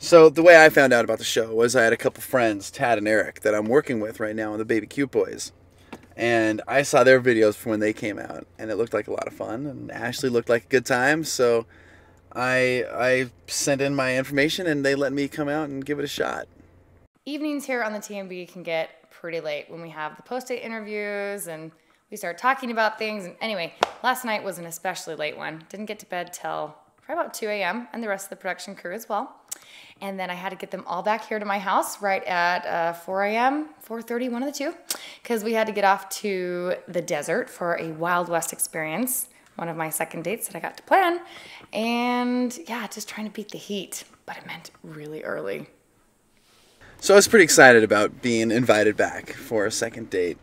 So the way I found out about the show was I had a couple friends, Tad and Eric, that I'm working with right now on the Baby Cute Boys. And I saw their videos from when they came out, and it looked like a lot of fun, and Ashley looked like a good time, so I sent in my information, and they let me come out and give it a shot. Evenings here on the TMB can get pretty late when we have the post-date interviews and we start talking about things. And anyway, last night was an especially late one. Didn't get to bed till probably about 2 a.m. and the rest of the production crew as well. And then I had to get them all back here to my house right at 4 a.m., 4:30, one of the two, because we had to get off to the desert for a Wild West experience, one of my second dates that I got to plan. And yeah, just trying to beat the heat, but it meant really early. So I was pretty excited about being invited back for a second date.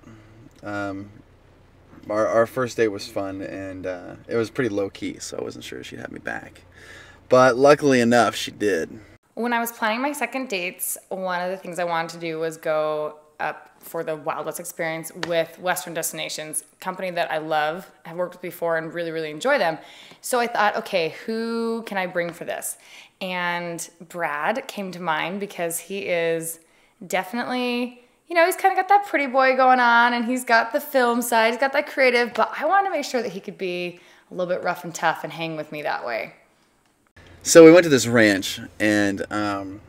Our first date was fun, and it was pretty low-key, so I wasn't sure she'd have me back. But luckily enough, she did. When I was planning my second dates, one of the things I wanted to do was go up for the Wild West experience with Western Destinations, a company that I love, have worked with before, and really, really enjoy them. So I thought, okay, who can I bring for this? And Brad came to mind because he is definitely, you know, he's kind of got that pretty boy going on, and he's got the film side, he's got that creative, but I wanted to make sure that he could be a little bit rough and tough and hang with me that way. So we went to this ranch and went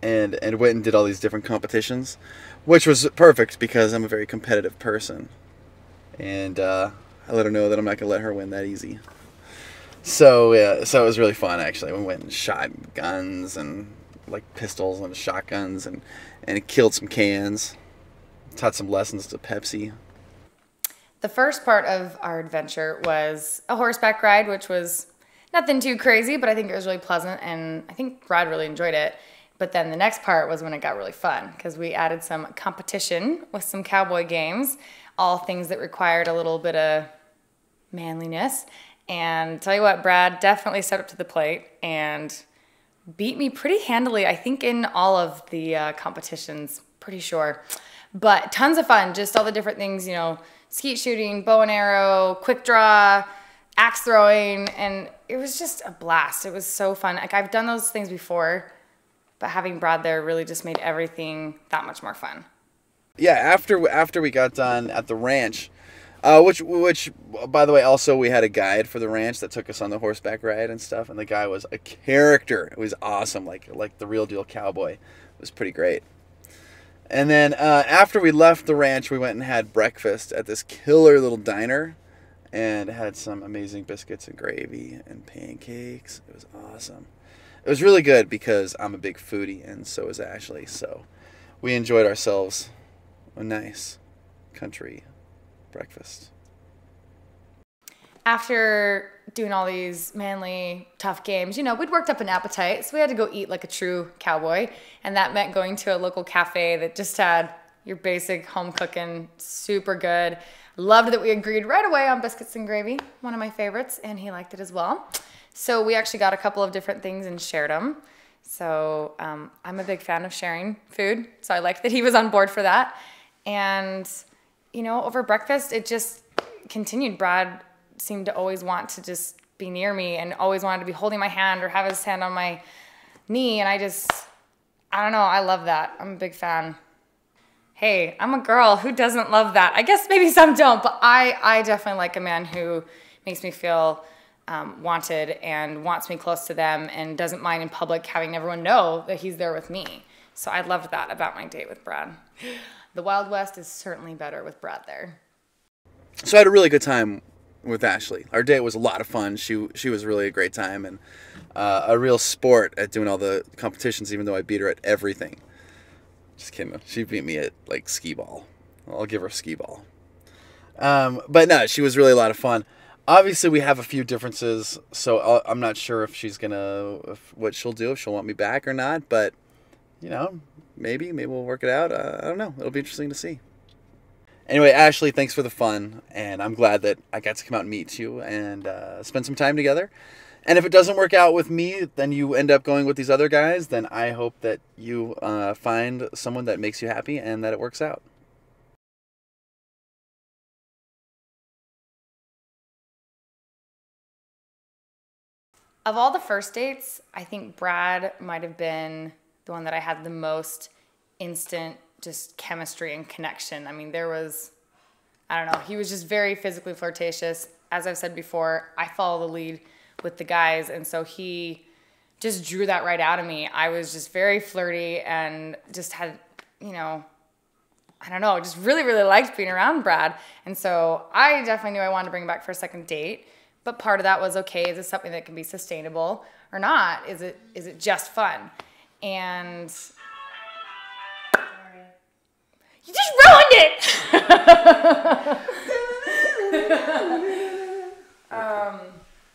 and did all these different competitions, which was perfect because I'm a very competitive person, and I let her know that I'm not gonna let her win that easy. So yeah, so it was really fun actually. We went and shot guns and like pistols and shotguns and killed some cans, taught some lessons to Pepsi. The first part of our adventure was a horseback ride, which was nothing too crazy, but I think it was really pleasant, and I think Brad really enjoyed it. But then the next part was when it got really fun, because we added some competition with some cowboy games, all things that required a little bit of manliness. And tell you what, Brad definitely stepped up to the plate and beat me pretty handily, I think, in all of the competitions, pretty sure. But tons of fun, just all the different things, you know, skeet shooting, bow and arrow, quick draw, axe throwing, and it was just a blast. It was so fun. Like, I've done those things before, but having Brad there really just made everything that much more fun. Yeah, after we got done at the ranch, which by the way, also we had a guide for the ranch that took us on the horseback ride and stuff, and the guy was a character. It was awesome, like the real deal cowboy. It was pretty great. And then after we left the ranch, we went and had breakfast at this killer little diner, and had some amazing biscuits and gravy and pancakes. It was awesome. It was really good because I'm a big foodie, and so is Ashley. So we enjoyed ourselves a nice country breakfast. After doing all these manly, tough games, you know, we'd worked up an appetite, so we had to go eat like a true cowboy, and that meant going to a local cafe that just had your basic home cooking, super good. Loved that we agreed right away on biscuits and gravy, one of my favorites, and he liked it as well. So we actually got a couple of different things and shared them. So I'm a big fan of sharing food, so I liked that he was on board for that. And, you know, over breakfast, it just continued. Brad seemed to always want to just be near me and always wanted to be holding my hand or have his hand on my knee, and I don't know, I love that. I'm a big fan. Hey, I'm a girl. Who doesn't love that? I guess maybe some don't, but I definitely like a man who makes me feel wanted and wants me close to them and doesn't mind in public having everyone know that he's there with me. So I loved that about my date with Brad. The Wild West is certainly better with Brad there. So I had a really good time with Ashley. Our date was a lot of fun. She was really a great time, and a real sport at doing all the competitions, even though I beat her at everything. Just kidding. She beat me at, like, skee ball. I'll give her a skee ball. But no, she was really a lot of fun. Obviously, we have a few differences, so I'm not sure if she's what she'll do, if she'll want me back or not. But, you know, maybe we'll work it out. I don't know. It'll be interesting to see. Anyway, Ashley, thanks for the fun, and I'm glad that I got to come out and meet you and spend some time together. And if it doesn't work out with me, then you end up going with these other guys, then I hope that you find someone that makes you happy and that it works out. Of all the first dates, I think Brad might have been the one that I had the most instant just chemistry and connection. I mean, there was, I don't know, he was just very physically flirtatious. As I've said before, I follow the lead with the guys, and so he just drew that right out of me. I was just very flirty and just had, you know, I don't know, just really, really liked being around Brad. And so I definitely knew I wanted to bring him back for a second date. But part of that was, okay, is this something that can be sustainable or not? Is it just fun? And you just ruined it!